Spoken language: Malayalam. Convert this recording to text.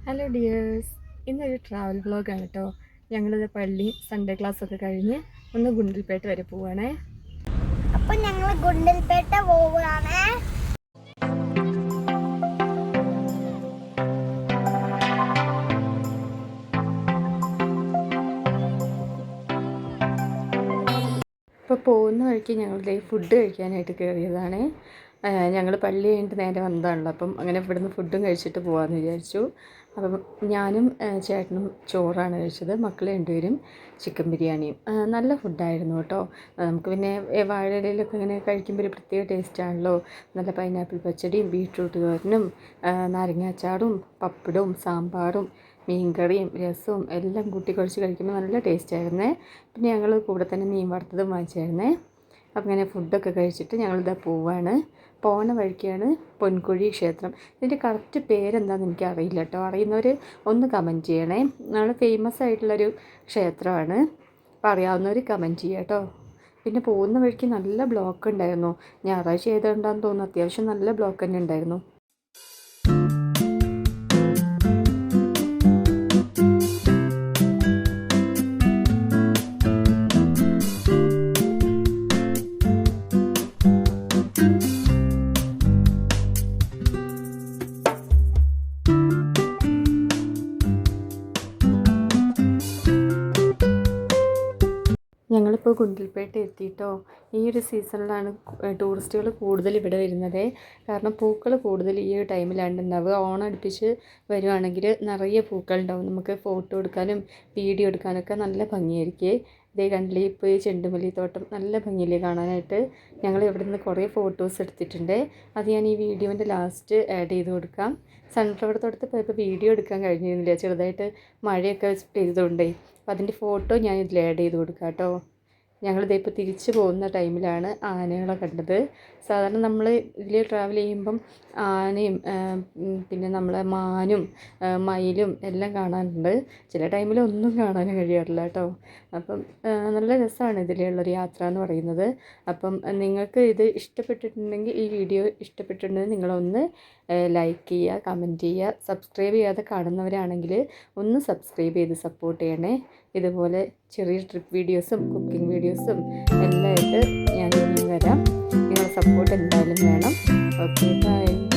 ഹലോ ഡിയേഴ്സ്, ഇന്നൊരു ട്രാവൽ വ്ളോഗാണ് കേട്ടോ. ഞങ്ങളിത് പള്ളി സൺഡേ ക്ലാസ് ഒക്കെ കഴിഞ്ഞ് ഒന്ന് ഗുണ്ടൽപേട്ട വരെ പോവാണേ. അപ്പൊ ഞങ്ങൾ ഗുണ്ടൽപേട്ട പോവുകയാണ്. ഇപ്പോൾ പോകുന്ന വഴിക്ക് ഞങ്ങളുടെ ഫുഡ് കഴിക്കാനായിട്ട് കയറിയതാണ്. ഞങ്ങൾ പള്ളി കഴിഞ്ഞിട്ട് നേരെ വന്നതാണല്ലോ, അപ്പം അങ്ങനെ ഇവിടുന്ന് ഫുഡും കഴിച്ചിട്ട് പോകാമെന്ന് വിചാരിച്ചു. അപ്പം ഞാനും ചേട്ടനും ചോറാണ് കഴിച്ചത്, മക്കൾ രണ്ടുപേരും ചിക്കൻ ബിരിയാണിയും. നല്ല ഫുഡായിരുന്നു കേട്ടോ. നമുക്ക് പിന്നെ വാഴയിലൊക്കെ ഇങ്ങനെ കഴിക്കുമ്പോൾ ഒരു പ്രത്യേക ടേസ്റ്റാണല്ലോ. നല്ല പൈനാപ്പിൾ പച്ചടിയും ബീട്രൂട്ട് തോരനും നാരങ്ങാച്ചാറും പപ്പടവും സാമ്പാറും മീൻകറിയും രസവും എല്ലാം കൂട്ടി കുഴച്ച് കഴിക്കുമ്പോൾ നല്ല ടേസ്റ്റായിരുന്നേ. പിന്നെ ഞങ്ങൾ കൂടെ തന്നെ മീൻ വറുത്തതും വാങ്ങിച്ചായിരുന്നേ. അപ്പം ഇങ്ങനെ ഫുഡൊക്കെ കഴിച്ചിട്ട് ഞങ്ങളിതാ പോവാണ്. പോണ വഴിക്കാണ് പൊൻകുഴി ക്ഷേത്രം. ഇതിൻ്റെ കറക്റ്റ് പേരെന്താണെന്ന് എനിക്കറിയില്ല കേട്ടോ. അറിയുന്നവർ ഒന്ന് കമൻറ്റ് ചെയ്യണേ. നമ്മൾ ഫേമസ് ആയിട്ടുള്ളൊരു ക്ഷേത്രമാണ്, അപ്പോൾ അറിയാവുന്നവർ കമൻറ്റ് ചെയ്യുക കേട്ടോ. പിന്നെ പോകുന്ന വഴിക്ക് നല്ല ബ്ലോക്ക് ഉണ്ടായിരുന്നു. ഞായറാഴ്ച ചെയ്തുകൊണ്ടാന്ന് തോന്നുന്നു, അത്യാവശ്യം നല്ല ബ്ലോക്ക് തന്നെ ഉണ്ടായിരുന്നു. ഞങ്ങളിപ്പോൾ ഗുണ്ടൽപേട്ട എത്തിയിട്ടോ. ഈ ഒരു സീസണിലാണ് ടൂറിസ്റ്റുകൾ കൂടുതൽ ഇവിടെ വരുന്നത്. കാരണം പൂക്കൾ കൂടുതൽ ഈ ഒരു ടൈമിലാണ് ഉണ്ടാവുക. ഓണം അടുപ്പിച്ച് വരുവാണെങ്കിൽ നിറയെ പൂക്കളുണ്ടാവും. നമുക്ക് ഫോട്ടോ എടുക്കാനും വീഡിയോ എടുക്കാനൊക്കെ നല്ല ഭംഗിയായിരിക്കും. ഇതേ കണ്ടില്ലേ, ഇപ്പോൾ ഈ ചെണ്ടുമല്ലി തോട്ടം നല്ല ഭംഗിയില്ലേ കാണാനായിട്ട്. ഞങ്ങൾ ഇവിടെ നിന്ന് കുറേ ഫോട്ടോസ് എടുത്തിട്ടുണ്ട്. അത് ഞാൻ ഈ വീഡിയോൻ്റെ ലാസ്റ്റ് ആഡ് ചെയ്ത് കൊടുക്കാം. സൺഫ്ലവർ തോട്ടത്തിൽ പോയപ്പോൾ വീഡിയോ എടുക്കാൻ കഴിഞ്ഞിരുന്നില്ല, ചെറുതായിട്ട് മഴയൊക്കെ പെയ്തതുകൊണ്ടേ. അപ്പോൾ അതിൻ്റെ ഫോട്ടോ ഞാൻ ഇതിൽ ആഡ് ചെയ്ത് കൊടുക്കാം കേട്ടോ. ഞങ്ങളിതിപ്പോൾ തിരിച്ചു പോകുന്ന ടൈമിലാണ് ആനകളെ കണ്ടത്. സാധാരണ നമ്മൾ ഇതിൽ ട്രാവൽ ചെയ്യുമ്പം ആനയും പിന്നെ നമ്മളെ മാനും മയിലും എല്ലാം കാണാനുണ്ട്. ചില ടൈമിൽ ഒന്നും കാണാനും കഴിയാറില്ല കേട്ടോ. അപ്പം നല്ല രസമാണ് ഇതിലുള്ളൊരു യാത്ര എന്ന് പറയുന്നത്. അപ്പം നിങ്ങൾക്ക് ഇത് ഇഷ്ടപ്പെട്ടിട്ടുണ്ടെങ്കിൽ, ഈ വീഡിയോ ഇഷ്ടപ്പെട്ടിട്ടുണ്ടെങ്കിൽ നിങ്ങളൊന്ന് ലൈക്ക് ചെയ്യുക, കമൻറ്റ് ചെയ്യുക. സബ്സ്ക്രൈബ് ചെയ്യാതെ കാണുന്നവരാണെങ്കിൽ ഒന്ന് സബ്സ്ക്രൈബ് ചെയ്ത് സപ്പോർട്ട് ചെയ്യണേ. ഇതുപോലെ ചെറിയ ട്രിപ്പ് വീഡിയോസും കുക്കിംഗ് വീഡിയോസും എല്ലാമായിട്ട് ഞാൻ ഇനിയും വരാം. നിങ്ങളുടെ സപ്പോർട്ട് എന്തായാലും വേണം. Okay, by.